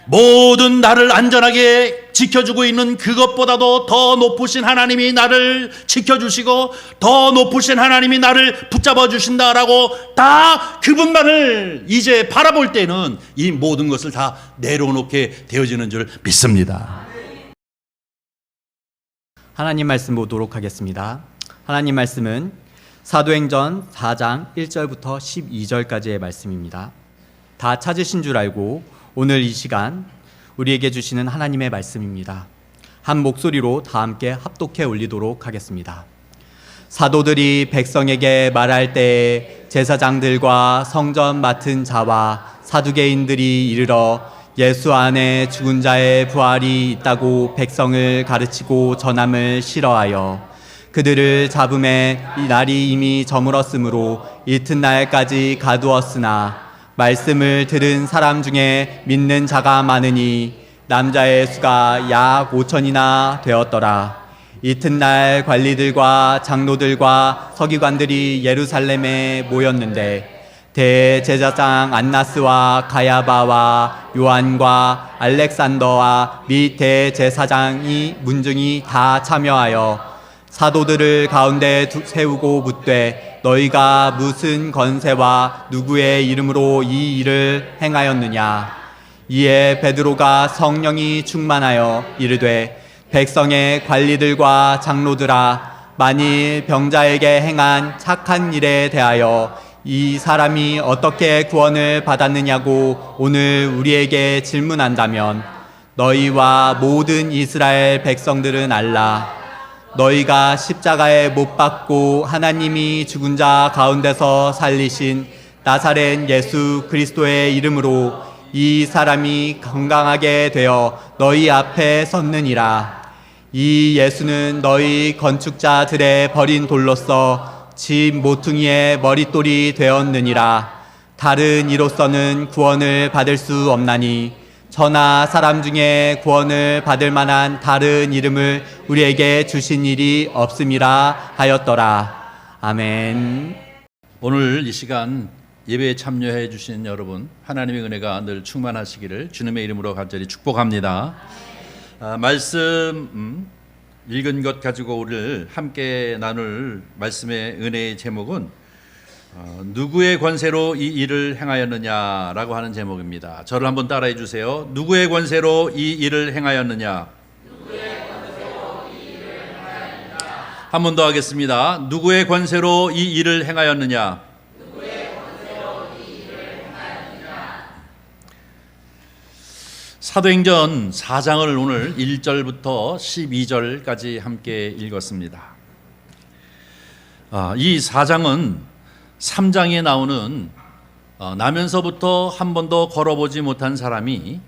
모든 나를 안전하게 지켜주고 있는 그것보다도 더 높으신 하나님이 나를 지켜주시고 더 높으신 하나님이 나를 붙잡아 주신다라고 다 그분만을 이제 바라볼 때는 이 모든 것을 다 내려놓게 되어지는 줄 믿습니다. 하나님 말씀 보도록 하겠습니다. 하나님 말씀은 사도행전 4장 1절부터 12절까지의 말씀입니다. 다 찾으신 줄 알고 오늘 이 시간 우리에게 주시는 하나님의 말씀입니다. 한 목소리로 다 함께 합독해 올리도록 하겠습니다. 사도들이 백성에게 말할 때에 제사장들과 성전 맡은 자와 사두개인들이 이르러 예수 안에 죽은 자의 부활이 있다고 백성을 가르치고 전함을 싫어하여 그들을 잡음에 이 날이 이미 저물었으므로 이튿날까지 가두었으나 말씀을 들은 사람 중에 믿는 자가 많으니 남자의 수가 약 5천이나 되었더라. 이튿날 관리들과 장로들과 서기관들이 예루살렘에 모였는데 대제사장 안나스와 가야바와 요한과 알렉산더와 및 대제사장이 문중이 다 참여하여 사도들을 가운데 세우고 묻되 너희가 무슨 권세와 누구의 이름으로 이 일을 행하였느냐. 이에 베드로가 성령이 충만하여 이르되 백성의 관리들과 장로들아, 만일 병자에게 행한 착한 일에 대하여 이 사람이 어떻게 구원을 받았느냐고 오늘 우리에게 질문한다면 너희와 모든 이스라엘 백성들은 알라. 너희가 십자가에 못 박고 하나님이 죽은 자 가운데서 살리신 나사렛 예수 그리스도의 이름으로 이 사람이 건강하게 되어 너희 앞에 섰느니라. 이 예수는 너희 건축자들의 버린 돌로서 집 모퉁이의 머릿돌이 되었느니라. 다른 이로서는 구원을 받을 수 없나니 저나 사람 중에 구원을 받을 만한 다른 이름을 우리에게 주신 일이 없음이라 하였더라. 아멘. 오늘 이 시간 예배에 참여해 주신 여러분, 하나님의 은혜가 늘 충만하시기를 주님의 이름으로 간절히 축복합니다. 말씀 읽은 것 가지고 우리를 함께 나눌 말씀의 은혜의 제목은 누구의 권세로 이 일을 행하였느냐라고 하는 제목입니다. 저를 한번 따라해 주세요. 누구의 권세로 이 일을 행하였느냐. 한 번 더 하겠습니다. 누구의 권세로 이 일을 행하였느냐. 사도행전 4장을 오늘 1절부터 12절까지 함께 읽었습니다. 이 4장은 3장에 나오는 나면서부터 한 번도 걸어보지 못한 사람이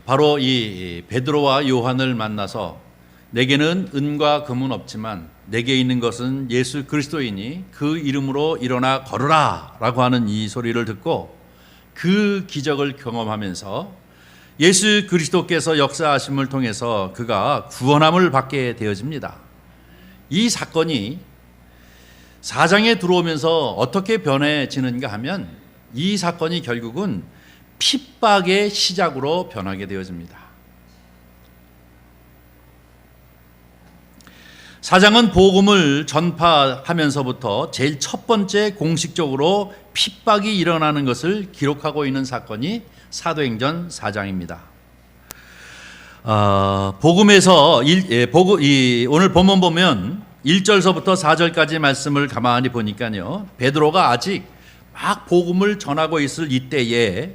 바로 이 베드로와 요한을 만나서 내게는 은과 금은 없지만 내게 있는 것은 예수 그리스도이니 그 이름으로 일어나 걸으라 라고 하는 이 소리를 듣고 그 기적을 경험하면서 예수 그리스도께서 역사하심을 통해서 그가 구원함을 받게 되어집니다. 이 사건이 4장에 들어오면서 어떻게 변해지는가 하면 이 사건이 결국은 핍박의 시작으로 변하게 되어집니다. 4장은 복음을 전파하면서부터 제일 첫 번째 공식적으로 핍박이 일어나는 것을 기록하고 있는 사건이 사도행전 4장입니다. 복음에서 오늘 본문 보면 1절서부터 4절까지 말씀을 가만히 보니까요, 베드로가 아직 막 복음을 전하고 있을 이때에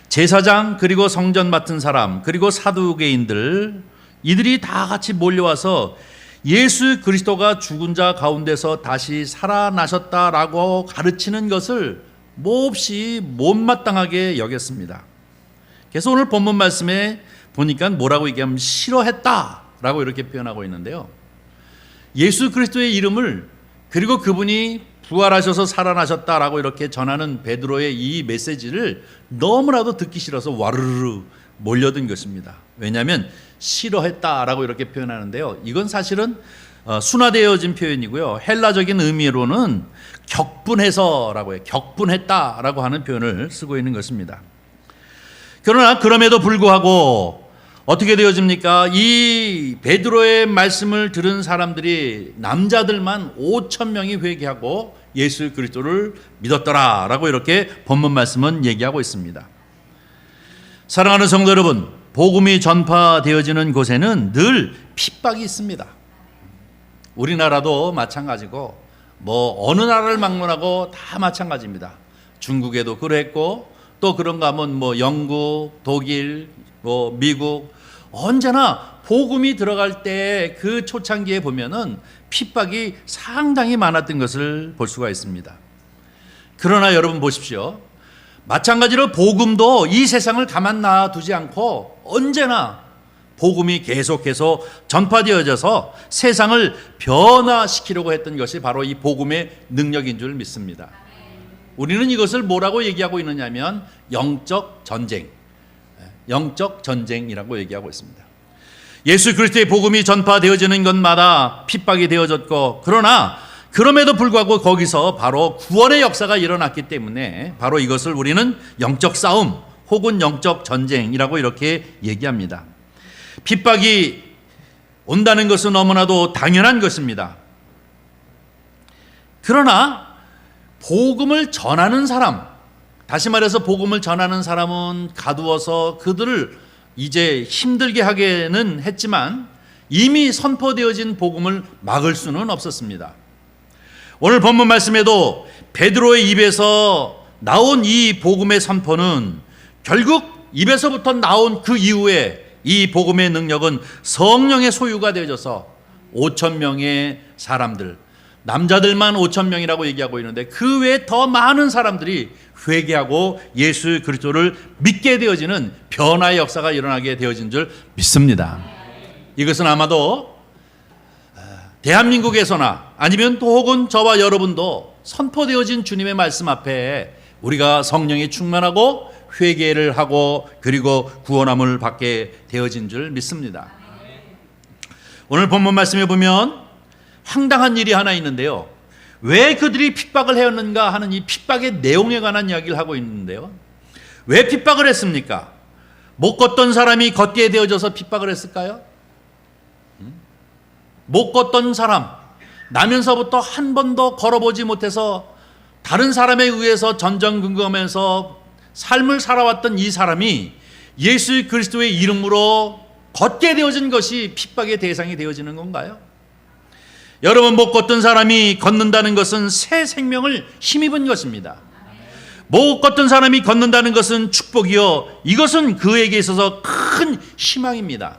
제사장 그리고 성전 맡은 사람 그리고 사두개인들 이들이 다 같이 몰려와서 예수 그리스도가 죽은 자 가운데서 다시 살아나셨다라고 가르치는 것을 몹시 못마땅하게 여겼습니다. 그래서 오늘 본문 말씀에 보니까 뭐라고 얘기하면 싫어했다라고 이렇게 표현하고 있는데요, 예수 그리스도의 이름을 그리고 그분이 부활하셔서 살아나셨다라고 이렇게 전하는 베드로의 이 메시지를 너무나도 듣기 싫어서 와르르 몰려든 것입니다. 왜냐하면 싫어했다라고 이렇게 표현하는데요, 이건 사실은 순화되어진 표현이고요, 헬라적인 의미로는 격분해서라고 해요. 격분했다라고 하는 표현을 쓰고 있는 것입니다. 그러나 그럼에도 불구하고 어떻게 되어집니까? 이 베드로의 말씀을 들은 사람들이 남자들만 5천 명이 회개하고 예수 그리스도를 믿었더라라고 이렇게 본문 말씀은 얘기하고 있습니다. 사랑하는 성도 여러분, 복음이 전파되어지는 곳에는 늘 핍박이 있습니다. 우리나라도 마찬가지고 어느 나라를 막론하고 다 마찬가지입니다. 중국에도 그랬고 또 그런가 하면 영국, 독일, 미국 언제나 복음이 들어갈 때 그 초창기에 보면은 핍박이 상당히 많았던 것을 볼 수가 있습니다. 그러나 여러분 보십시오. 마찬가지로 복음도 이 세상을 가만 놔두지 않고 언제나 복음이 계속해서 전파되어져서 세상을 변화시키려고 했던 것이 바로 이 복음의 능력인 줄 믿습니다. 우리는 이것을 뭐라고 얘기하고 있느냐면 영적 전쟁이라고 얘기하고 있습니다. 예수 그리스도의 복음이 전파되어지는 것마다 핍박이 되어졌고, 그러나 그럼에도 불구하고 거기서 바로 구원의 역사가 일어났기 때문에 바로 이것을 우리는 영적 싸움 혹은 영적 전쟁이라고 이렇게 얘기합니다. 핍박이 온다는 것은 너무나도 당연한 것입니다. 그러나 복음을 전하는 사람, 다시 말해서 복음을 전하는 사람은 가두어서 그들을 이제 힘들게 하게는 했지만 이미 선포되어진 복음을 막을 수는 없었습니다. 오늘 본문 말씀에도 베드로의 입에서 나온 이 복음의 선포는 결국 입에서부터 나온 그 이후에 이 복음의 능력은 성령의 소유가 되어져서 5천 명의 사람들, 남자들만 5천 명이라고 얘기하고 있는데 그 외에 더 많은 사람들이 회개하고 예수 그리스도를 믿게 되어지는 변화의 역사가 일어나게 되어진 줄 믿습니다. 이것은 아마도 대한민국에서나 아니면 또 혹은 저와 여러분도 선포되어진 주님의 말씀 앞에 우리가 성령이 충만하고 회개를 하고 그리고 구원함을 받게 되어진 줄 믿습니다. 오늘 본문 말씀에 보면 황당한 일이 하나 있는데요. 왜 그들이 핍박을 해왔는가 하는 이 핍박의 내용에 관한 이야기를 하고 있는데요. 왜 핍박을 했습니까? 못 걷던 사람이 걷게 되어져서 핍박을 했을까요? 못 걷던 사람, 나면서부터 한 번도 걸어보지 못해서 다른 사람에 의해서 전전긍긍하면서 삶을 살아왔던 이 사람이 예수 그리스도의 이름으로 걷게 되어진 것이 핍박의 대상이 되어지는 건가요? 여러분, 못 걷던 사람이 걷는다는 것은 새 생명을 힘입은 것입니다. 못 걷던 사람이 걷는다는 것은 축복이요, 이것은 그에게 있어서 큰 희망입니다.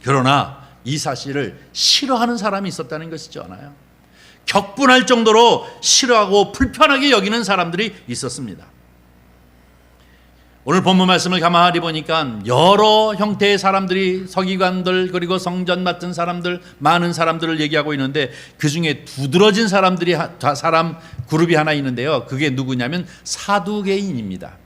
그러나 이 사실을 싫어하는 사람이 있었다는 것이지 않아요? 격분할 정도로 싫어하고 불편하게 여기는 사람들이 있었습니다. 오늘 본문 말씀을 가만히 보니까 여러 형태의 사람들이, 서기관들 그리고 성전 맡은 사람들, 많은 사람들을 얘기하고 있는데 그 중에 두드러진 사람 그룹이 하나 있는데요. 그게 누구냐면 사두개인입니다.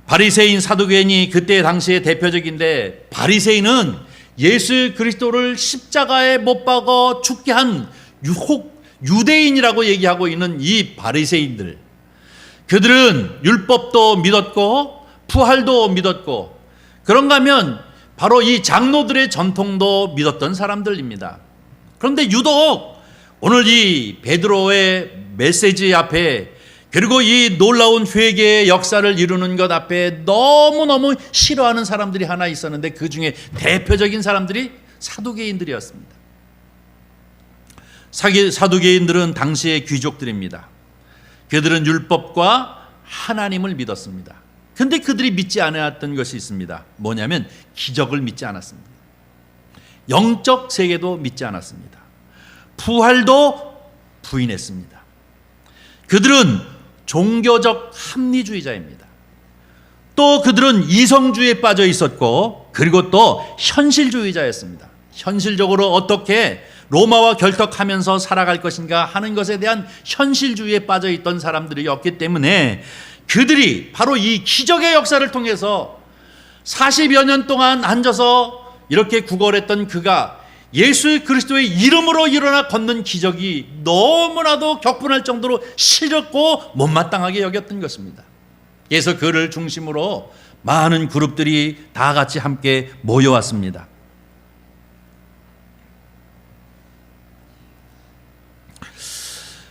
바리새인, 사두개인이 그때 당시에 대표적인데, 바리새인은 예수 그리스도를 십자가에 못 박아 죽게 한 유대인이라고 얘기하고 있는 이 바리새인들, 그들은 율법도 믿었고 부활도 믿었고 그런가 하면 바로 이 장로들의 전통도 믿었던 사람들입니다. 그런데 유독 오늘 이 베드로의 메시지 앞에, 그리고 이 놀라운 회개의 역사를 이루는 것 앞에 너무너무 싫어하는 사람들이 하나 있었는데 그 중에 대표적인 사람들이 사두개인들이었습니다. 사두개인들은 당시의 귀족들입니다. 그들은 율법과 하나님을 믿었습니다. 그런데 그들이 믿지 않았던 것이 있습니다. 뭐냐면 기적을 믿지 않았습니다. 영적 세계도 믿지 않았습니다. 부활도 부인했습니다. 그들은 종교적 합리주의자입니다. 또 그들은 이성주의에 빠져 있었고, 그리고 또 현실주의자였습니다. 현실적으로 어떻게 로마와 결탁하면서 살아갈 것인가 하는 것에 대한 현실주의에 빠져 있던 사람들이었기 때문에 그들이 바로 이 기적의 역사를 통해서 40여 년 동안 앉아서 이렇게 구걸했던 그가 예수 그리스도의 이름으로 일어나 걷는 기적이 너무나도 격분할 정도로 싫었고 못마땅하게 여겼던 것입니다. 그래서 그를 중심으로 많은 그룹들이 다 같이 함께 모여왔습니다.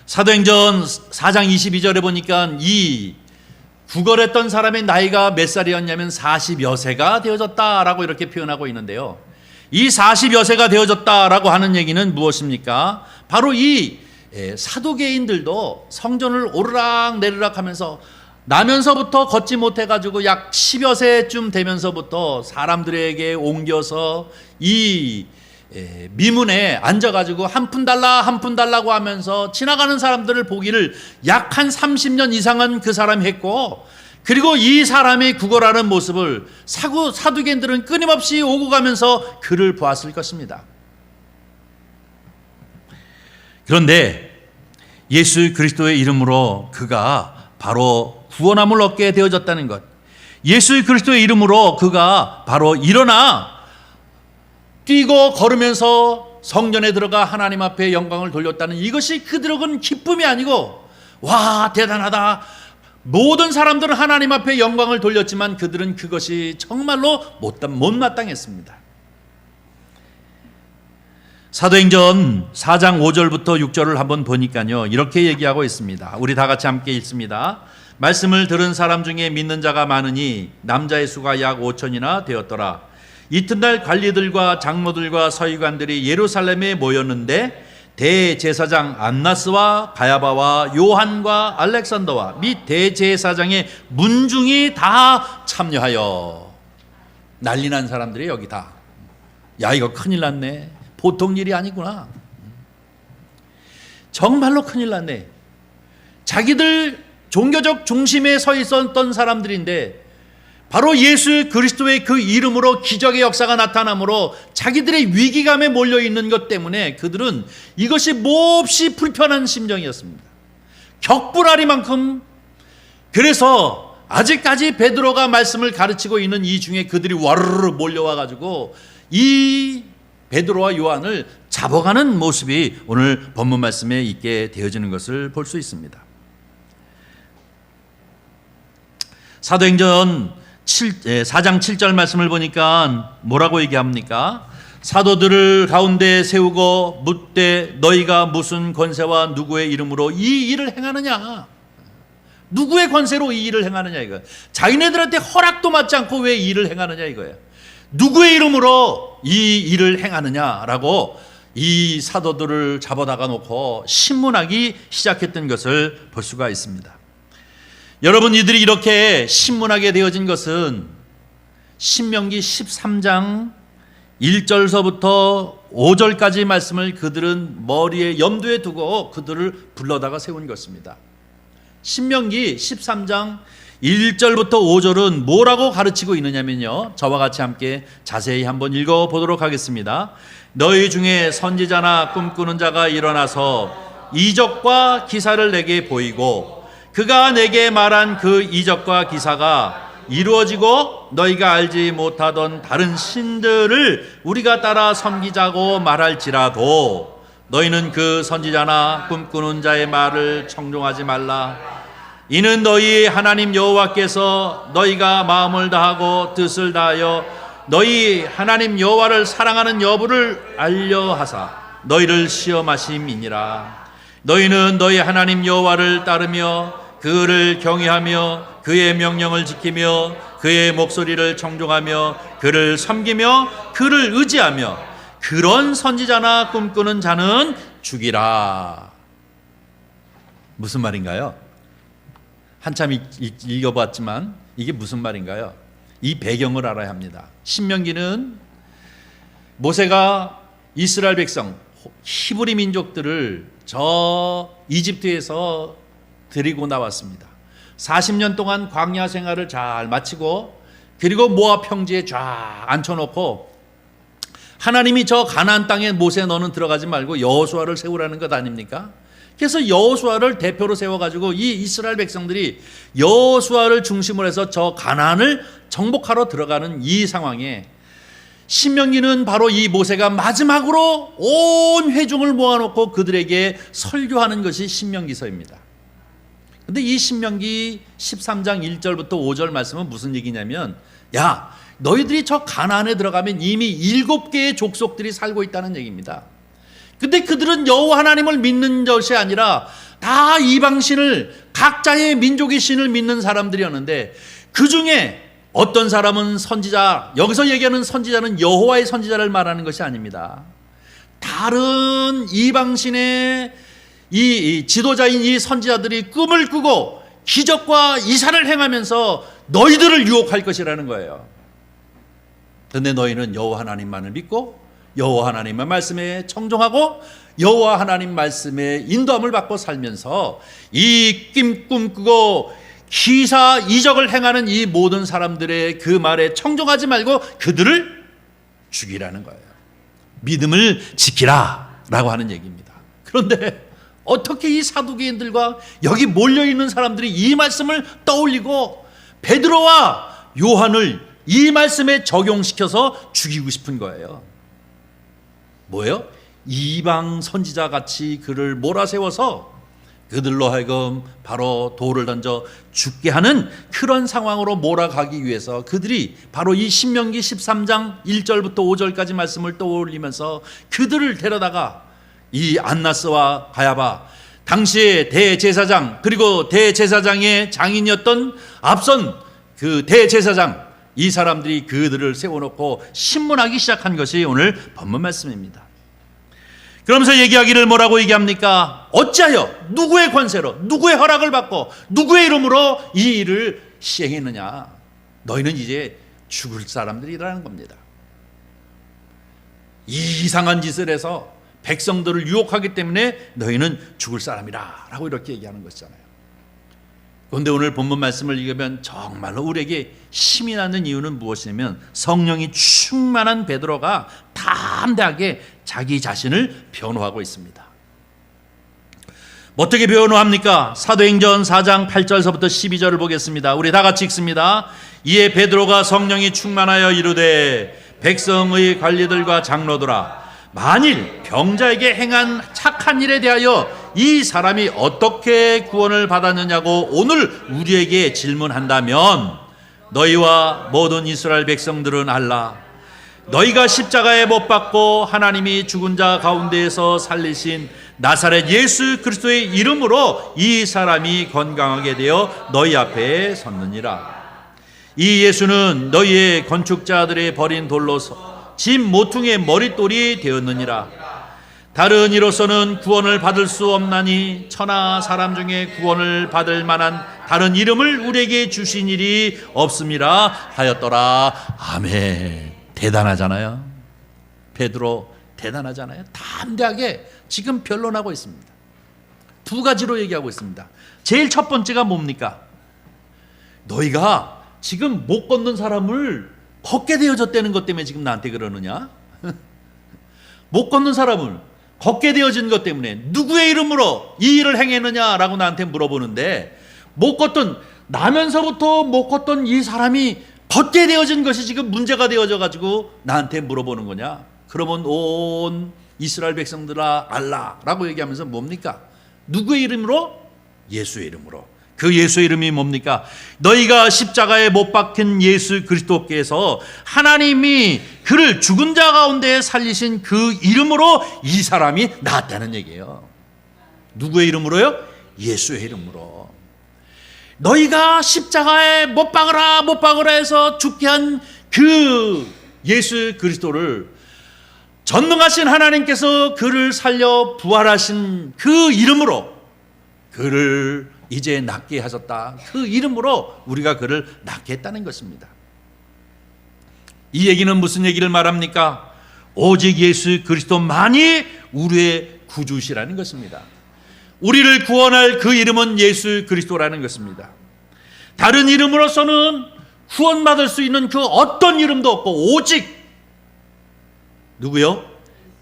사도행전 4장 22절에 보니까 이 구걸했던 사람의 나이가 몇 살이었냐면 40여 세가 되어졌다라고 이렇게 표현하고 있는데요. 이 40여 세가 되어졌다라고 하는 얘기는 무엇입니까? 바로 이 사두개인들도 성전을 오르락 내리락 하면서 나면서부터 걷지 못해가지고 약 10여 세쯤 되면서부터 사람들에게 옮겨서 이 미문에 앉아가지고 한 푼 달라 한 푼 달라고 하면서 지나가는 사람들을 보기를 약 한 30년 이상은 그 사람이 했고, 그리고 이 사람의 구걸하는 모습을 사두개인들은 끊임없이 오고 가면서 그를 보았을 것입니다. 그런데 예수 그리스도의 이름으로 그가 바로 구원함을 얻게 되어졌다는 것, 예수 그리스도의 이름으로 그가 바로 일어나 뛰고 걸으면서 성전에 들어가 하나님 앞에 영광을 돌렸다는 이것이 그들에게는 기쁨이 아니고, 와 대단하다, 모든 사람들은 하나님 앞에 영광을 돌렸지만 그들은 그것이 정말로 못마땅했습니다. 사도행전 4장 5절부터 6절을 한번 보니까요, 이렇게 얘기하고 있습니다. 우리 다 같이 함께 읽습니다. 말씀을 들은 사람 중에 믿는 자가 많으니 남자의 수가 약 5천이나 되었더라. 이튿날 관리들과 장로들과 서기관들이 예루살렘에 모였는데 대제사장 안나스와 가야바와 요한과 알렉산더와 및 대제사장의 문중이 다 참여하여, 난리난 사람들이 여기 다, 야 이거 큰일 났네, 보통 일이 아니구나, 정말로 큰일 났네. 자기들 종교적 중심에 서 있었던 사람들인데 바로 예수 그리스도의 그 이름으로 기적의 역사가 나타나므로 자기들의 위기감에 몰려있는 것 때문에 그들은 이것이 몹시 불편한 심정이었습니다. 격분하리만큼. 그래서 아직까지 베드로가 말씀을 가르치고 있는 이 중에 그들이 와르르 몰려와가지고 이 베드로와 요한을 잡아가는 모습이 오늘 본문 말씀에 있게 되어지는 것을 볼 수 있습니다. 사도행전 4장 7절 말씀을 보니까 뭐라고 얘기합니까? 사도들을 가운데 세우고 묻되 너희가 무슨 권세와 누구의 이름으로 이 일을 행하느냐? 누구의 권세로 이 일을 행하느냐 이거예요. 자기네들한테 허락도 받지 않고 왜 이 일을 행하느냐 이거예요. 누구의 이름으로 이 일을 행하느냐라고 이 사도들을 잡아다가 놓고 신문하기 시작했던 것을 볼 수가 있습니다. 여러분, 이들이 이렇게 신문하게 되어진 것은 신명기 13장 1절서부터 5절까지 말씀을 그들은 머리에 염두에 두고 그들을 불러다가 세운 것입니다. 신명기 13장 1절부터 5절은 뭐라고 가르치고 있느냐면요, 저와 같이 함께 자세히 한번 읽어보도록 하겠습니다. 너희 중에 선지자나 꿈꾸는 자가 일어나서 이적과 기사를 내게 보이고 그가 내게 말한 그 이적과 기사가 이루어지고 너희가 알지 못하던 다른 신들을 우리가 따라 섬기자고 말할지라도 너희는 그 선지자나 꿈꾸는 자의 말을 청종하지 말라. 이는 너희 하나님 여호와께서 너희가 마음을 다하고 뜻을 다하여 너희 하나님 여호와를 사랑하는 여부를 알려하사 너희를 시험하심이니라. 너희는 너희 하나님 여호와를 따르며 그를 경외하며 그의 명령을 지키며 그의 목소리를 청종하며 그를 섬기며 그를 의지하며 그런 선지자나 꿈꾸는 자는 죽이라. 무슨 말인가요? 한참 읽어봤지만 이게 무슨 말인가요? 이 배경을 알아야 합니다. 신명기는 모세가 이스라엘 백성 히브리 민족들을 저 이집트에서 데리고 나왔습니다. 40년 동안 광야 생활을 잘 마치고 그리고 모압 평지에 쫙 앉혀놓고 하나님이 저 가나안 땅에 모세 너는 들어가지 말고 여호수아를 세우라는 것 아닙니까? 그래서 여호수아를 대표로 세워가지고 이 이스라엘 백성들이 여호수아를 중심으로 해서 저 가나안을 정복하러 들어가는 이 상황에 신명기는 바로 이 모세가 마지막으로 온 회중을 모아놓고 그들에게 설교하는 것이 신명기서입니다. 근데 이 신명기 13장 1절부터 5절 말씀은 무슨 얘기냐면, 야, 너희들이 저 가나안에 들어가면 이미 7개의 족속들이 살고 있다는 얘기입니다. 근데 그들은 여호와 하나님을 믿는 것이 아니라 다 이방신을, 각자의 민족의 신을 믿는 사람들이었는데, 그 중에 어떤 사람은 선지자, 여기서 얘기하는 선지자는 여호와의 선지자를 말하는 것이 아닙니다. 다른 이방신의 이 지도자인 이 선지자들이 꿈을 꾸고 기적과 이사를 행하면서 너희들을 유혹할 것이라는 거예요. 그런데 너희는 여호와 하나님만을 믿고 여호와 하나님의 말씀에 청종하고 여호와 하나님 말씀에 인도함을 받고 살면서 이 꿈꾸고 기사 이적을 행하는 이 모든 사람들의 그 말에 청종하지 말고 그들을 죽이라는 거예요. 믿음을 지키라 라고 하는 얘기입니다. 그런데 어떻게 이 사두개인들과 여기 몰려있는 사람들이 이 말씀을 떠올리고 베드로와 요한을 이 말씀에 적용시켜서 죽이고 싶은 거예요. 뭐예요? 이방 선지자 같이 그를 몰아세워서 그들로 하여금 바로 돌을 던져 죽게 하는 그런 상황으로 몰아가기 위해서 그들이 바로 이 신명기 13장 1절부터 5절까지 말씀을 떠올리면서 그들을 데려다가 이 안나스와 가야바, 당시의 대제사장, 그리고 대제사장의 장인이었던 앞선 그 대제사장, 이 사람들이 그들을 세워놓고 신문하기 시작한 것이 오늘 본문 말씀입니다. 그러면서 얘기하기를 뭐라고 얘기합니까? 어찌하여 누구의 권세로, 누구의 허락을 받고 누구의 이름으로 이 일을 시행했느냐? 너희는 이제 죽을 사람들이라는 겁니다. 이상한 짓을 해서 백성들을 유혹하기 때문에 너희는 죽을 사람이라 라고 이렇게 얘기하는 것이잖아요. 그런데 오늘 본문 말씀을 읽으면 정말로 우리에게 힘이 나는 이유는 무엇이냐면, 성령이 충만한 베드로가 담대하게 자기 자신을 변호하고 있습니다. 어떻게 변호합니까? 사도행전 4장 8절서부터 12절을 보겠습니다. 우리 다 같이 읽습니다. 이에 베드로가 성령이 충만하여 이르되, 백성의 관리들과 장로들아, 만일 병자에게 행한 착한 일에 대하여 이 사람이 어떻게 구원을 받았느냐고 오늘 우리에게 질문한다면, 너희와 모든 이스라엘 백성들은 알라. 너희가 십자가에 못 박고 하나님이 죽은 자 가운데에서 살리신 나사렛 예수 그리스도의 이름으로 이 사람이 건강하게 되어 너희 앞에 섰느니라. 이 예수는 너희의 건축자들의 버린 돌로서 집 모퉁이의 머릿돌이 되었느니라. 다른 이로서는 구원을 받을 수 없나니 천하 사람 중에 구원을 받을 만한 다른 이름을 우리에게 주신 일이 없음이라 하였더라. 아멘. 대단하잖아요. 베드로 대단하잖아요. 담대하게 지금 변론하고 있습니다. 두 가지로 얘기하고 있습니다. 제일 첫 번째가 뭡니까? 너희가 지금 못 걷는 사람을 걷게 되어졌다는 것 때문에 지금 나한테 그러느냐? 못 걷는 사람을 걷게 되어진 것 때문에 누구의 이름으로 이 일을 행했느냐라고 나한테 물어보는데, 못 걷던, 나면서부터 못 걷던 이 사람이 걷게 되어진 것이 지금 문제가 되어져 가지고 나한테 물어보는 거냐? 그러면 온 이스라엘 백성들아 알라라고 얘기하면서 뭡니까? 누구의 이름으로? 예수의 이름으로. 그 예수의 이름이 뭡니까? 너희가 십자가에 못 박힌 예수 그리스도께서 하나님이 그를 죽은 자 가운데 살리신 그 이름으로 이 사람이 나았다는 얘기예요. 누구의 이름으로요? 예수의 이름으로. 너희가 십자가에 못 박으라 못 박으라 해서 죽게 한 그 예수 그리스도를 전능하신 하나님께서 그를 살려 부활하신 그 이름으로 그를 이제 낫게 하셨다. 그 이름으로 우리가 그를 낫게 했다는 것입니다. 이 얘기는 무슨 얘기를 말합니까? 오직 예수 그리스도만이 우리의 구주시라는 것입니다. 우리를 구원할 그 이름은 예수 그리스도라는 것입니다. 다른 이름으로서는 구원받을 수 있는 그 어떤 이름도 없고 오직 누구요?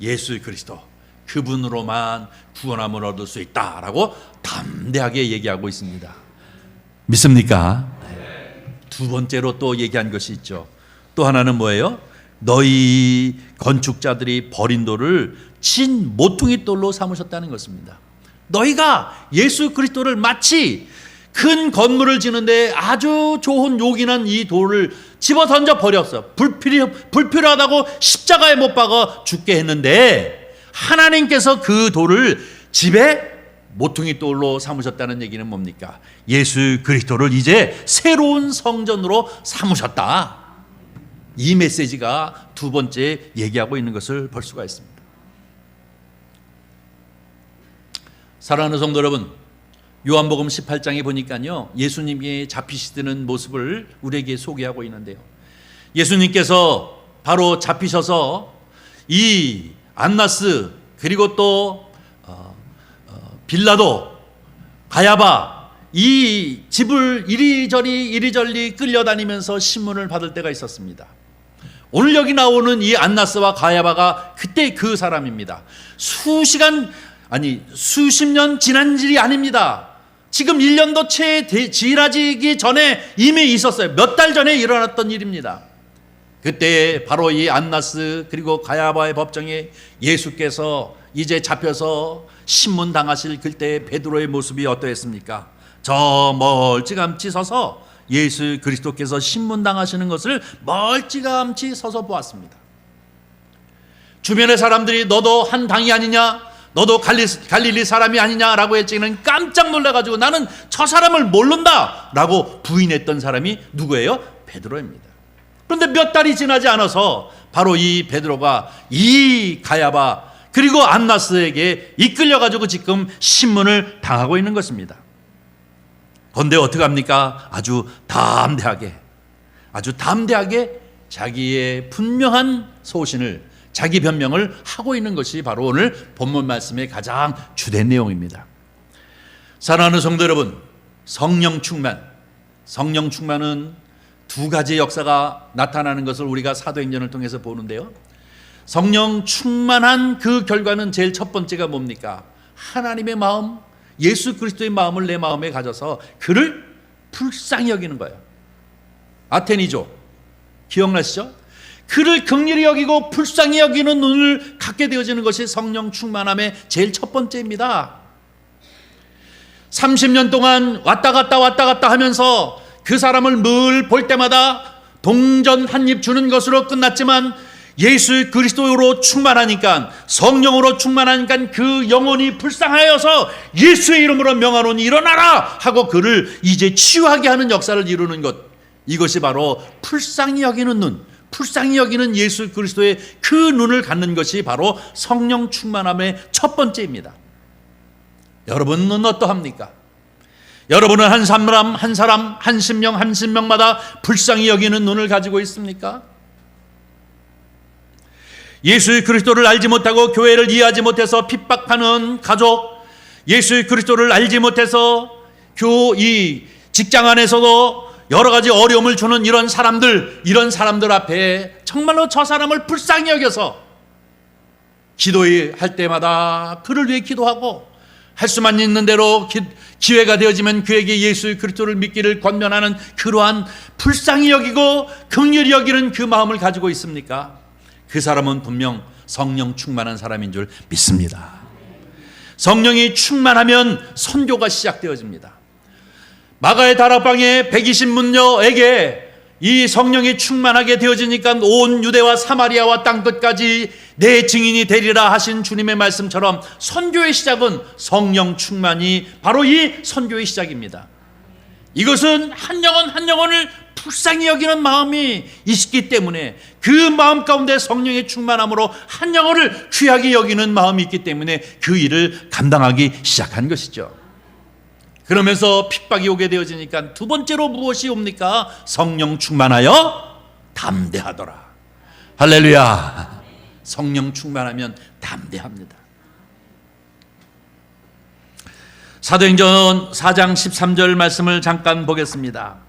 예수 그리스도. 그분으로만 구원함을 얻을 수 있다라고 담대하게 얘기하고 있습니다. 믿습니까? 두 번째로 또 얘기한 것이 있죠. 또 하나는 뭐예요? 너희 건축자들이 버린 돌을 진 모퉁이 돌로 삼으셨다는 것입니다. 너희가 예수 그리스도를 마치 큰 건물을 지는데 아주 좋은 요긴한 이 돌을 집어 던져 버렸어. 불필요하다고 십자가에 못 박아 죽게 했는데 하나님께서 그 돌을 집에 모퉁이 돌로 삼으셨다는 얘기는 뭡니까? 예수 그리스도를 이제 새로운 성전으로 삼으셨다. 이 메시지가 두 번째 얘기하고 있는 것을 볼 수가 있습니다. 사랑하는 성도 여러분, 요한복음 18장에 보니까요, 예수님이 잡히시는 모습을 우리에게 소개하고 있는데요. 예수님께서 바로 잡히셔서 이 안나스 그리고 또 빌라도, 가야바 이 집을 이리저리 끌려다니면서 신문을 받을 때가 있었습니다. 오늘 여기 나오는 이 안나스와 가야바가 그때 그 사람입니다. 수십 년 지난 일이 아닙니다. 지금 1년도 채 지나지기 전에 이미 있었어요. 몇 달 전에 일어났던 일입니다. 그때 바로 이 안나스 그리고 가야바의 법정에 예수께서 이제 잡혀서 신문 당하실 그때 베드로의 모습이 어떠했습니까? 저 멀찌감치 서서 예수 그리스도께서 신문 당하시는 것을 멀찌감치 서서 보았습니다. 주변의 사람들이 너도 한 당이 아니냐? 너도 갈릴리 사람이 아니냐라고 했지는 깜짝 놀라가지고 나는 저 사람을 모른다 라고 부인했던 사람이 누구예요? 베드로입니다. 그런데 몇 달이 지나지 않아서 바로 이 베드로가 이 가야바 그리고 안나스에게 이끌려가지고 지금 신문을 당하고 있는 것입니다. 그런데 어떡합니까? 아주 담대하게 자기의 분명한 소신을, 자기 변명을 하고 있는 것이 바로 오늘 본문 말씀의 가장 주된 내용입니다. 사랑하는 성도 여러분, 성령 충만은 두 가지의 역사가 나타나는 것을 우리가 사도행전을 통해서 보는데요. 성령 충만한 그 결과는 제일 첫 번째가 뭡니까? 하나님의 마음, 예수 그리스도의 마음을 내 마음에 가져서 그를 불쌍히 여기는 거예요. 아테니죠. 기억나시죠? 그를 긍휼히 여기고 불쌍히 여기는 눈을 갖게 되어지는 것이 성령 충만함의 제일 첫 번째입니다. 30년 동안 왔다 갔다 하면서 그 사람을 늘 볼 때마다 동전 한 입 주는 것으로 끝났지만 예수 그리스도로 충만하니까, 성령으로 충만하니까 그 영혼이 불쌍하여서 예수의 이름으로 명하노니 일어나라 하고 그를 이제 치유하게 하는 역사를 이루는 것, 이것이 바로 불쌍히 여기는 눈, 불쌍히 여기는 예수 그리스도의 그 눈을 갖는 것이 바로 성령 충만함의 첫 번째입니다. 여러분은 어떠합니까? 여러분은 한 사람 한 심령마다 불쌍히 여기는 눈을 가지고 있습니까? 예수 그리스도를 알지 못하고 교회를 이해하지 못해서 핍박하는 가족, 예수 그리스도를 알지 못해서 이 직장 안에서도 여러 가지 어려움을 주는 이런 사람들 앞에 정말로 저 사람을 불쌍히 여겨서 기도할 때마다 그를 위해 기도하고, 할 수만 있는 대로 기회가 되어지면 그에게 예수 그리스도를 믿기를 권면하는 그러한 불쌍히 여기고 긍휼히 여기는 그 마음을 가지고 있습니까? 그 사람은 분명 성령 충만한 사람인 줄 믿습니다. 성령이 충만하면 선교가 시작되어집니다. 마가의 다락방에 120문녀에게 이 성령이 충만하게 되어지니까 온 유대와 사마리아와 땅끝까지 내 증인이 되리라 하신 주님의 말씀처럼 선교의 시작은 성령 충만이 바로 이 선교의 시작입니다. 이것은 한 영혼을 불쌍히 여기는 마음이 있기 때문에, 그 마음 가운데 성령의 충만함으로 한 영혼을 귀하게 여기는 마음이 있기 때문에 그 일을 감당하기 시작한 것이죠. 그러면서 핍박이 오게 되어지니까 두 번째로 무엇이 옵니까? 성령 충만하여 담대하더라. 할렐루야. 성령 충만하면 담대합니다. 사도행전 4장 13절 말씀을 잠깐 보겠습니다.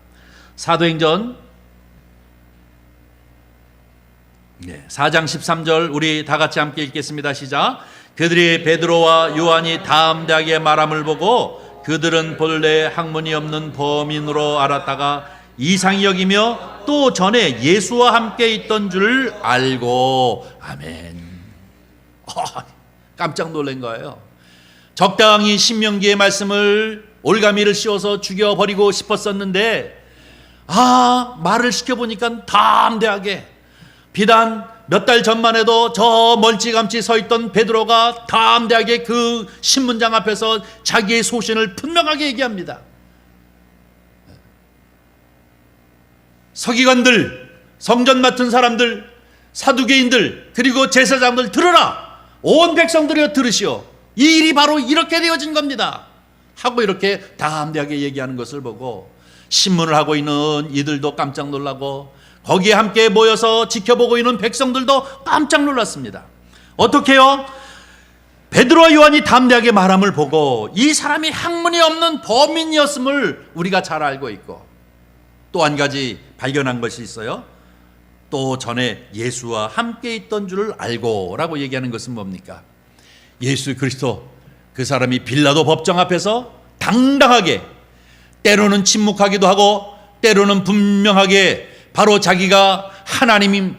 사도행전 4장 13절 우리 다 같이 함께 읽겠습니다. 시작. 그들이 베드로와 요한이 담대하게 말함을 보고 그들은 본래 학문이 없는 범인으로 알았다가 이상히 여기며 또 전에 예수와 함께 있던 줄 알고. 아멘. 깜짝 놀란 거예요. 적당히 신명기의 말씀을 올가미를 씌워서 죽여버리고 싶었었는데 말을 시켜보니까 담대하게, 비단 몇 달 전만 해도 저 멀찌감치 서 있던 베드로가 담대하게 그 신문장 앞에서 자기의 소신을 분명하게 얘기합니다. 서기관들, 성전 맡은 사람들, 사두개인들, 그리고 제사장들 들으라. 온 백성들이여 들으시오. 이 일이 바로 이렇게 되어진 겁니다 하고 이렇게 담대하게 얘기하는 것을 보고 신문을 하고 있는 이들도 깜짝 놀라고 거기에 함께 모여서 지켜보고 있는 백성들도 깜짝 놀랐습니다. 어떻게요? 베드로와 요한이 담대하게 말함을 보고 이 사람이 학문이 없는 범인이었음을 우리가 잘 알고 있고, 또 한 가지 발견한 것이 있어요. 또 전에 예수와 함께 있던 줄을 알고 라고 얘기하는 것은 뭡니까? 예수 그리스도, 그 사람이 빌라도 법정 앞에서 당당하게, 때로는 침묵하기도 하고 때로는 분명하게 바로 자기가 하나님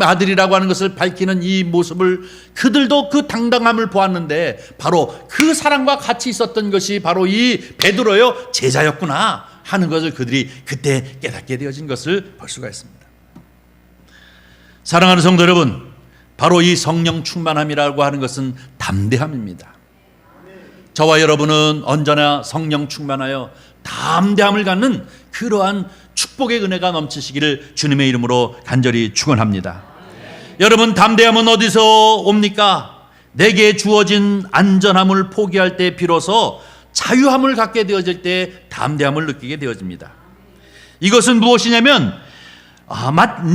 아들이라고 하는 것을 밝히는 이 모습을, 그들도 그 당당함을 보았는데 바로 그 사람과 같이 있었던 것이 바로 이 베드로요 제자였구나 하는 것을 그들이 그때 깨닫게 되어진 것을 볼 수가 있습니다. 사랑하는 성도 여러분, 바로 이 성령 충만함이라고 하는 것은 담대함입니다. 저와 여러분은 언제나 성령 충만하여 담대함을 갖는 그러한 축복의 은혜가 넘치시기를 주님의 이름으로 간절히 축원합니다. 여러분, 담대함은 어디서 옵니까? 내게 주어진 안전함을 포기할 때 비로소 자유함을 갖게 되어질 때 담대함을 느끼게 되어집니다. 이것은 무엇이냐면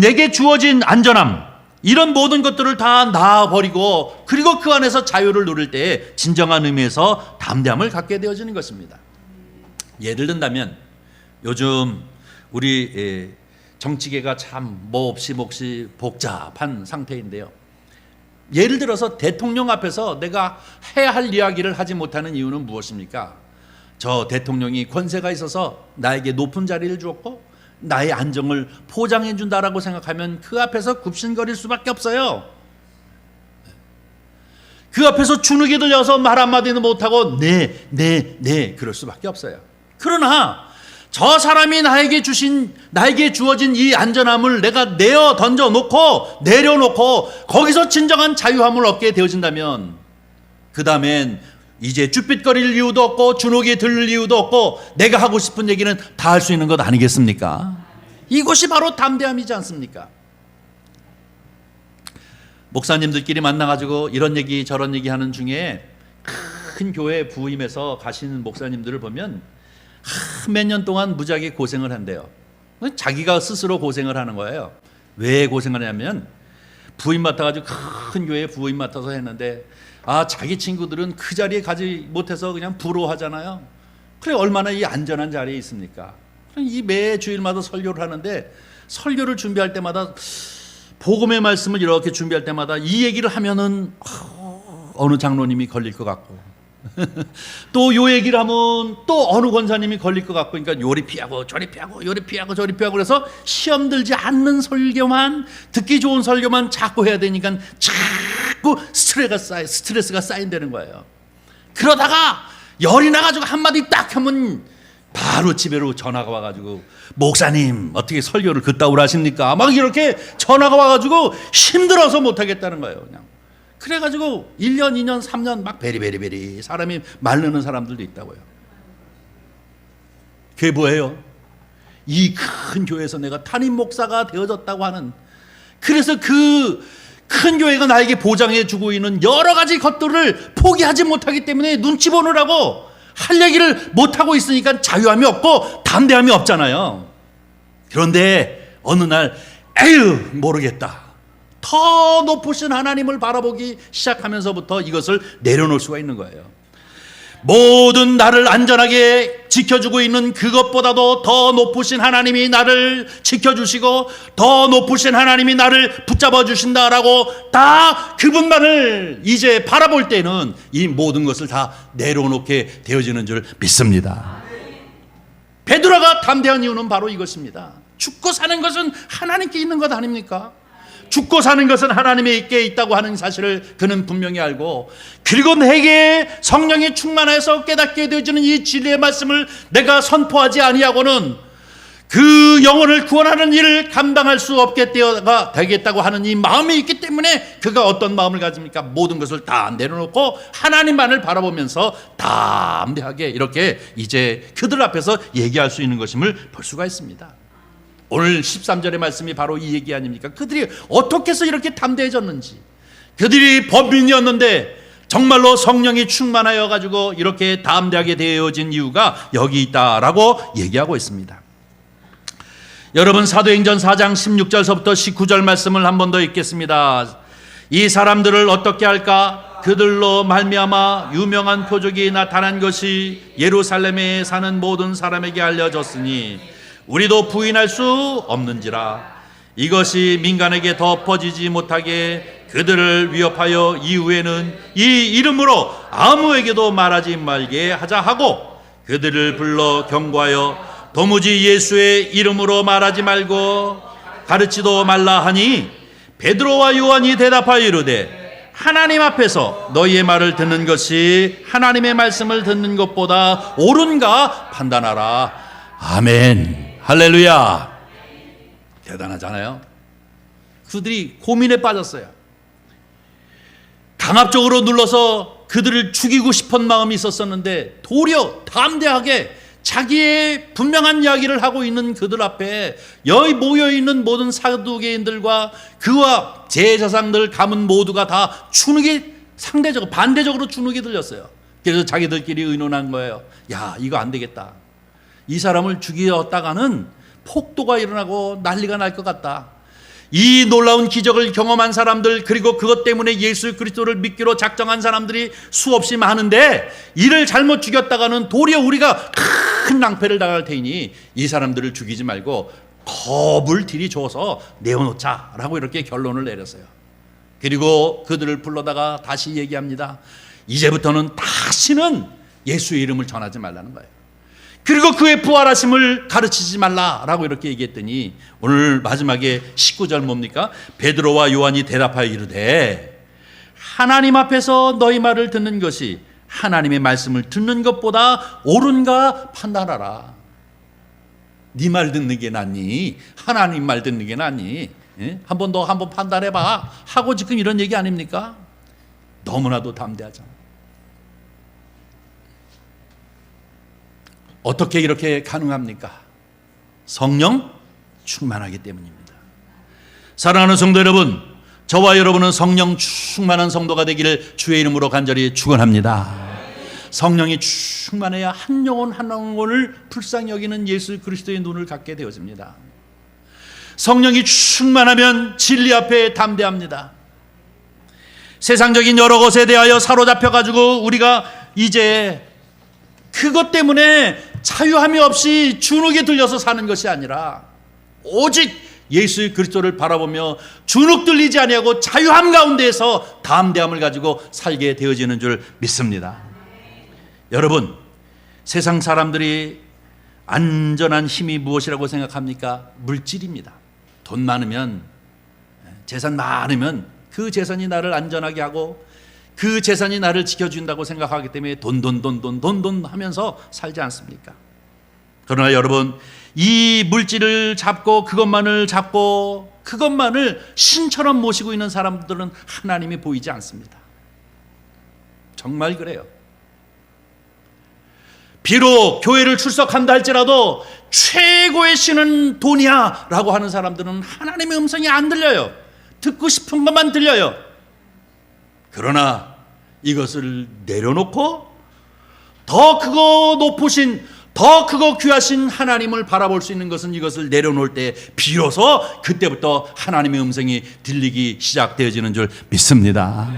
내게 주어진 안전함, 이런 모든 것들을 다 놔버리고 그리고 그 안에서 자유를 누릴 때 진정한 의미에서 담대함을 갖게 되어지는 것입니다. 예를 든다면 요즘 우리 정치계가 참 몹시 복잡한 상태인데요. 예를 들어서 대통령 앞에서 내가 해야 할 이야기를 하지 못하는 이유는 무엇입니까? 저 대통령이 권세가 있어서 나에게 높은 자리를 주었고 나의 안정을 포장해 준다라고 생각하면 그 앞에서 굽신거릴 수밖에 없어요. 그 앞에서 주눅이 들려서 말 한마디는 못하고 네 그럴 수밖에 없어요. 그러나 저 사람이 나에게 주어진 이 안전함을 내가 내려놓고 거기서 진정한 자유함을 얻게 되어진다면 그 다음엔 이제 쭈삣거릴 이유도 없고 주눅이 들 이유도 없고 내가 하고 싶은 얘기는 다 할 수 있는 것 아니겠습니까? 이것이 바로 담대함이지 않습니까? 목사님들끼리 만나가지고 이런 얘기 저런 얘기 하는 중에 큰 교회 부임해서 가시는 목사님들을 보면 몇 년 동안 무지하게 고생을 한대요. 자기가 스스로 고생을 하는 거예요. 왜 고생을 하냐면 부임 맡아가지고 큰 교회 부임 맡아서 했는데 자기 친구들은 그 자리에 가지 못해서 그냥 부러워하잖아요. 그래 얼마나 이 안전한 자리에 있습니까? 이 매 주일마다 설교를 하는데 설교를 준비할 때마다 복음의 말씀을 이렇게 준비할 때마다 이 얘기를 하면은 어느 장로님이 걸릴 것 같고 또 요 얘기를 하면 또 어느 권사님이 걸릴 것 같고, 그러니까 요리 피하고 저리 피하고 요리 피하고 저리 피하고 그래서 시험 들지 않는 설교만, 듣기 좋은 설교만 자꾸 해야 되니까 자꾸 스트레스가 쌓인다는 거예요. 그러다가 열이 나가지고 한마디 딱 하면 바로 집에로 전화가 와가지고 목사님 어떻게 설교를 그따구로 하십니까? 막 이렇게 전화가 와가지고 힘들어서 못하겠다는 거예요. 그냥 그래가지고 1년 2년 3년 막 베리베리 사람이 마르는 사람들도 있다고요. 그게 뭐예요? 이 큰 교회에서 내가 담임 목사가 되어졌다고 하는, 그래서 그 큰 교회가 나에게 보장해 주고 있는 여러 가지 것들을 포기하지 못하기 때문에 눈치 보느라고 할 얘기를 못하고 있으니까 자유함이 없고 담대함이 없잖아요. 그런데 어느 날 모르겠다, 더 높으신 하나님을 바라보기 시작하면서부터 이것을 내려놓을 수가 있는 거예요. 모든 나를 안전하게 지켜주고 있는 그것보다도 더 높으신 하나님이 나를 지켜주시고 더 높으신 하나님이 나를 붙잡아 주신다라고 다 그분만을 이제 바라볼 때는 이 모든 것을 다 내려놓게 되어지는 줄 믿습니다. 베드로가 담대한 이유는 바로 이것입니다. 죽고 사는 것은 하나님께 있는 것 아닙니까? 죽고 사는 것은 하나님께 있다고 하는 사실을 그는 분명히 알고, 그리고 내게 성령이 충만해서 깨닫게 되어지는 이 진리의 말씀을 내가 선포하지 아니하고는 그 영혼을 구원하는 일을 감당할 수 없게 되겠다고 하는 이 마음이 있기 때문에 그가 어떤 마음을 가집니까? 모든 것을 다 내려놓고 하나님만을 바라보면서 담대하게 이렇게 이제 그들 앞에서 얘기할 수 있는 것임을 볼 수가 있습니다. 오늘 13절의 말씀이 바로 이 얘기 아닙니까? 그들이 어떻게 해서 이렇게 담대해졌는지, 그들이 범인이었는데 정말로 성령이 충만하여 가지고 이렇게 담대하게 되어진 이유가 여기 있다라고 얘기하고 있습니다. 여러분, 사도행전 4장 16절서부터 19절 말씀을 한 번 더 읽겠습니다. 이 사람들을 어떻게 할까? 그들로 말미암아 유명한 표적이 나타난 것이 예루살렘에 사는 모든 사람에게 알려졌으니 우리도 부인할 수 없는지라. 이것이 민간에게 더 퍼지지 못하게 그들을 위협하여 이후에는 이 이름으로 아무에게도 말하지 말게 하자 하고 그들을 불러 경고하여 도무지 예수의 이름으로 말하지 말고 가르치도 말라 하니, 베드로와 요한이 대답하여 이르되 하나님 앞에서 너희의 말을 듣는 것이 하나님의 말씀을 듣는 것보다 옳은가 판단하라. 아멘. 할렐루야. 대단하잖아요. 그들이 고민에 빠졌어요. 강압적으로 눌러서 그들을 죽이고 싶은 마음이 있었었는데 도리어 담대하게 자기의 분명한 이야기를 하고 있는 그들 앞에 여기 모여있는 모든 사두개인들과 그와 제사장들 가문 모두가 다 주눅이 상대적으로 반대적으로 주눅이 들렸어요. 그래서 자기들끼리 의논한 거예요. 야, 이거 안 되겠다. 이 사람을 죽였다가는 폭도가 일어나고 난리가 날 것 같다. 이 놀라운 기적을 경험한 사람들, 그리고 그것 때문에 예수 그리스도를 믿기로 작정한 사람들이 수없이 많은데 이를 잘못 죽였다가는 도리어 우리가 큰 낭패를 당할 테니 이 사람들을 죽이지 말고 겁을 들이줘서 내어놓자라고 이렇게 결론을 내렸어요. 그리고 그들을 불러다가 다시 얘기합니다. 이제부터는 다시는 예수의 이름을 전하지 말라는 거예요. 그리고 그의 부활하심을 가르치지 말라라고 이렇게 얘기했더니 오늘 마지막에 19절 뭡니까? 베드로와 요한이 대답하여 이르되 하나님 앞에서 너희 말을 듣는 것이 하나님의 말씀을 듣는 것보다 옳은가 판단하라. 네 말 듣는 게 낫니? 하나님 말 듣는 게 낫니? 한 번 더 한번 판단해봐 하고 지금 이런 얘기 아닙니까? 너무나도 담대하잖아. 어떻게 이렇게 가능합니까? 성령 충만하기 때문입니다. 사랑하는 성도 여러분, 저와 여러분은 성령 충만한 성도가 되기를 주의 이름으로 간절히 축원합니다. 성령이 충만해야 한 영혼 한 영혼을 불쌍히 여기는 예수 그리스도의 눈을 갖게 되어집니다. 성령이 충만하면 진리 앞에 담대합니다. 세상적인 여러 것에 대하여 사로잡혀 가지고 우리가 이제 그것 때문에 자유함이 없이 주눅에 들려서 사는 것이 아니라 오직 예수 그리스도를 바라보며 주눅 들리지 아니하고 자유함 가운데에서 담대함을 가지고 살게 되어지는 줄 믿습니다. 여러분, 세상 사람들이 안전한 힘이 무엇이라고 생각합니까? 물질입니다. 돈 많으면, 재산 많으면 그 재산이 나를 안전하게 하고 그 재산이 나를 지켜준다고 생각하기 때문에 돈 하면서 살지 않습니까? 그러나 여러분, 이 물질을 잡고 그것만을 잡고 그것만을 신처럼 모시고 있는 사람들은 하나님이 보이지 않습니다. 정말 그래요. 비록 교회를 출석한다 할지라도 최고의 신은 돈이야 라고 하는 사람들은 하나님의 음성이 안 들려요. 듣고 싶은 것만 들려요. 그러나 이것을 내려놓고 더 크고 높으신, 더 크고 귀하신 하나님을 바라볼 수 있는 것은 이것을 내려놓을 때 비로소 그때부터 하나님의 음성이 들리기 시작되어지는 줄 믿습니다.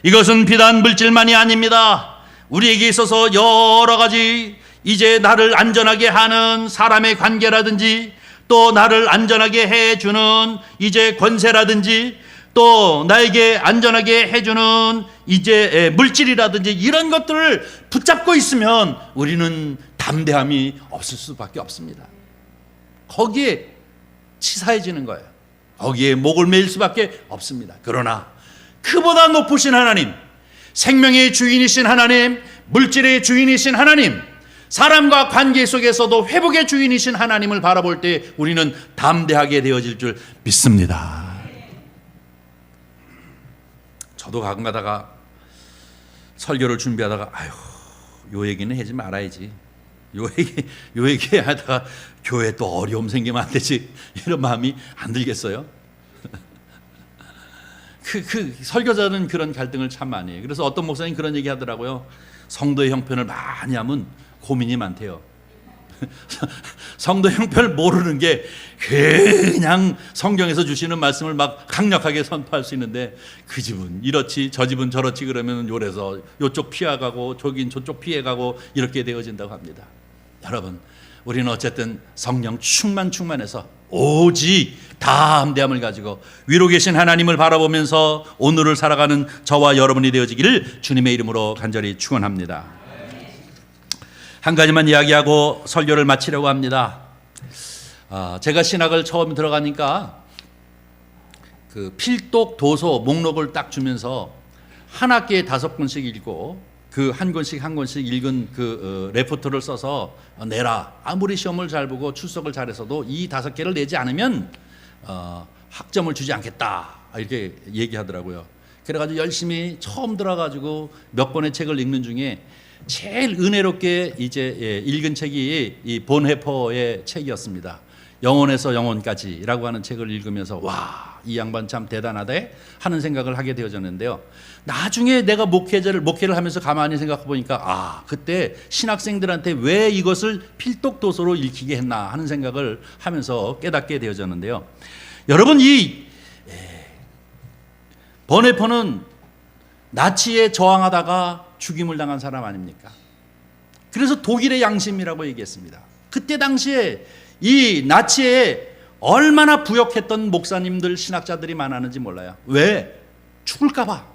이것은 비단 물질만이 아닙니다. 우리에게 있어서 여러 가지 이제 나를 안전하게 하는 사람의 관계라든지 또 나를 안전하게 해주는 이제 권세라든지 또 나에게 안전하게 해주는 이제 물질이라든지 이런 것들을 붙잡고 있으면 우리는 담대함이 없을 수밖에 없습니다. 거기에 치사해지는 거예요. 거기에 목을 매일 수밖에 없습니다. 그러나 그보다 높으신 하나님, 생명의 주인이신 하나님, 물질의 주인이신 하나님, 사람과 관계 속에서도 회복의 주인이신 하나님을 바라볼 때 우리는 담대하게 되어질 줄 믿습니다. 저도 가끔 가다가 설교를 준비하다가 아유, 요 얘기는 하지 말아야지. 요 얘기 하다가 교회 또 어려움 생기면 안 되지. 이런 마음이 안 들겠어요? 설교자는 그런 갈등을 참 많이 해요. 그래서 어떤 목사님 그런 얘기 하더라고요. 성도의 형편을 많이 하면 고민이 많대요. 성도 형편을 모르는 게 그냥 성경에서 주시는 말씀을 막 강력하게 선포할 수 있는데 그 집은 이렇지 저 집은 저렇지 그러면 요래서 요쪽 피해가고 저긴 저쪽 피해가고 이렇게 되어진다고 합니다. 여러분, 우리는 어쨌든 성령 충만해서 오직 담대함을 가지고 위로 계신 하나님을 바라보면서 오늘을 살아가는 저와 여러분이 되어지기를 주님의 이름으로 간절히 축원합니다. 한 가지만 이야기하고 설교를 마치려고 합니다. 제가 신학을 처음 들어가니까 그 필독 도서 목록을 딱 주면서 한 학기에 5권씩 읽고 그 한 권씩 읽은 그 레포트를 써서 내라. 아무리 시험을 잘 보고 출석을 잘해서도 이 5개를 내지 않으면 학점을 주지 않겠다. 이렇게 얘기하더라고요. 그래가지고 열심히 처음 들어가지고 몇 권의 책을 읽는 중에 제일 은혜롭게 이제 읽은 책이 이 본헤퍼의 책이었습니다. 영혼에서 영혼까지라고 하는 책을 읽으면서 와, 이 양반 참 대단하다 하는 생각을 하게 되어졌는데요. 나중에 내가 목회를 하면서 가만히 생각해 보니까 그때 신학생들한테 왜 이것을 필독 도서로 읽히게 했나 하는 생각을 하면서 깨닫게 되어졌는데요. 여러분, 이 번헤퍼는 나치에 저항하다가 죽임을 당한 사람 아닙니까? 그래서 독일의 양심이라고 얘기했습니다. 그때 당시에 이 나치에 얼마나 부역했던 목사님들, 신학자들이 많았는지 몰라요. 왜? 죽을까 봐.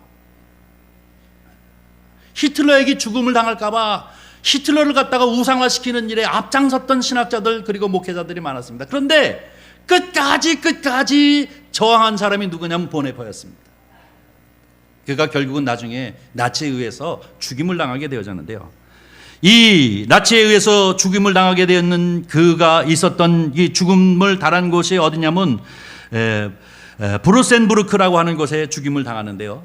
히틀러에게 죽음을 당할까 봐 히틀러를 갖다가 우상화시키는 일에 앞장섰던 신학자들 그리고 목회자들이 많았습니다. 그런데 끝까지 저항한 사람이 누구냐면 본헤퍼였습니다. 그가 결국은 나중에 나치에 의해서 죽임을 당하게 되어졌는데요. 이 나치에 의해서 죽임을 당하게 되었는 그가 있었던 이 죽음을 당한 곳이 어디냐면 브루센부르크라고 하는 곳에 죽임을 당하는데요.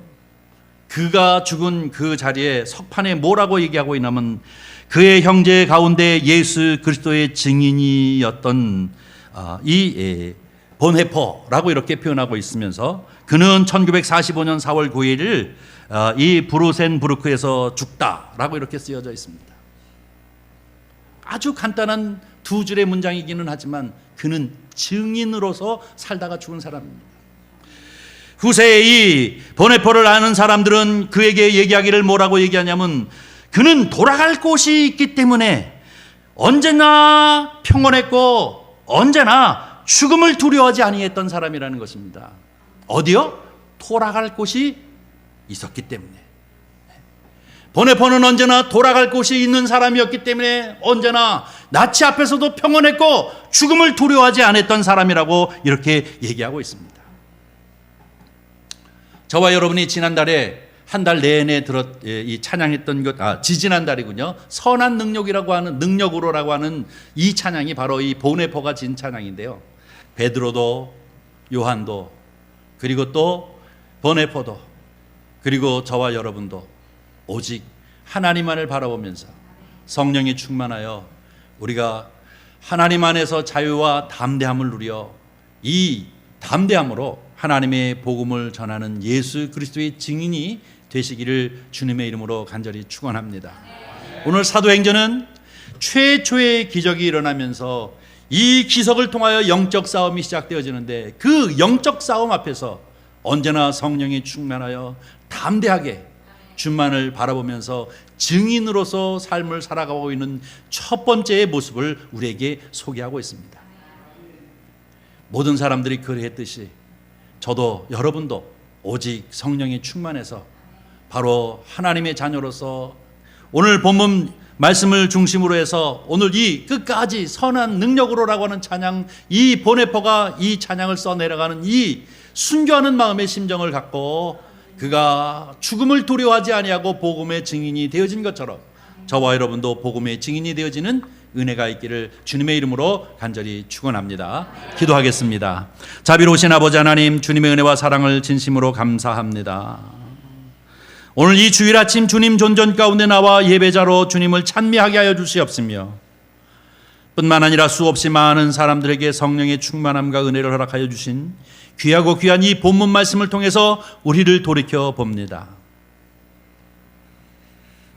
그가 죽은 그 자리에 석판에 뭐라고 얘기하고 있냐면 그의 형제 가운데 예수 그리스도의 증인이었던 이 본헤퍼라고 이렇게 표현하고 있으면서 그는 1945년 4월 9일을 이 브루센부르크에서 죽다라고 이렇게 쓰여져 있습니다. 아주 간단한 두 줄의 문장이기는 하지만 그는 증인으로서 살다가 죽은 사람입니다. 후세에 이 본헤퍼를 아는 사람들은 그에게 얘기하기를 뭐라고 얘기하냐면 그는 돌아갈 곳이 있기 때문에 언제나 평온했고 언제나 죽음을 두려워하지 아니했던 사람이라는 것입니다. 어디요? 돌아갈 곳이 있었기 때문에. 본헤퍼는 언제나 돌아갈 곳이 있는 사람이었기 때문에 언제나 나치 앞에서도 평온했고 죽음을 두려워하지 않았던 사람이라고 이렇게 얘기하고 있습니다. 저와 여러분이 지난달에 한 달 내내 이 찬양했던 것, 지지난달이군요. 선한 능력이라고 하는 능력으로라고 하는 이 찬양이 바로 이 본헤퍼가 진 찬양인데요. 베드로도 요한도 그리고 또 본헤퍼도 그리고 저와 여러분도 오직 하나님만을 바라보면서 성령이 충만하여 우리가 하나님 안에서 자유와 담대함을 누려 이 담대함으로 하나님의 복음을 전하는 예수 그리스도의 증인이 되시기를 주님의 이름으로 간절히 축원합니다. 오늘 사도행전은 최초의 기적이 일어나면서 이 기적을 통하여 영적 싸움이 시작되어지는데 그 영적 싸움 앞에서 언제나 성령이 충만하여 담대하게 주만을 바라보면서 증인으로서 삶을 살아가고 있는 첫 번째의 모습을 우리에게 소개하고 있습니다. 모든 사람들이 그랬듯이 저도 여러분도 오직 성령이 충만해서 바로 하나님의 자녀로서 오늘 본문 말씀을 중심으로 해서 오늘 이 끝까지 선한 능력으로라고 하는 찬양, 이 보네퍼가 이 찬양을 써내려가는 이 순교하는 마음의 심정을 갖고 그가 죽음을 두려워하지 아니하고 복음의 증인이 되어진 것처럼 저와 여러분도 복음의 증인이 되어지는 은혜가 있기를 주님의 이름으로 간절히 축원합니다. 기도하겠습니다. 자비로우신 아버지 하나님, 주님의 은혜와 사랑을 진심으로 감사합니다. 오늘 이 주일 아침 주님 존전 가운데 나와 예배자로 주님을 찬미하게 하여 주시옵시며 뿐만 아니라 수없이 많은 사람들에게 성령의 충만함과 은혜를 허락하여 주신 귀하고 귀한 이 본문 말씀을 통해서 우리를 돌이켜 봅니다.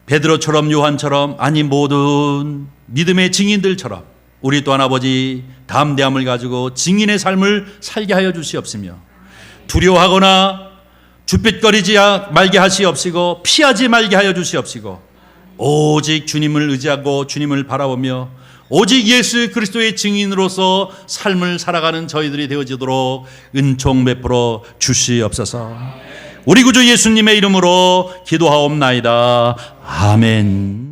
베드로처럼 요한처럼 아니 모든 믿음의 증인들처럼 우리 또한 아버지 담대함을 가지고 증인의 삶을 살게 하여 주시옵시며 두려워하거나 주빛거리지 말게 하시옵시고 피하지 말게 하여 주시옵시고 오직 주님을 의지하고 주님을 바라보며 오직 예수 그리스도의 증인으로서 삶을 살아가는 저희들이 되어지도록 은총 베풀어 주시옵소서. 우리 구주 예수님의 이름으로 기도하옵나이다. 아멘.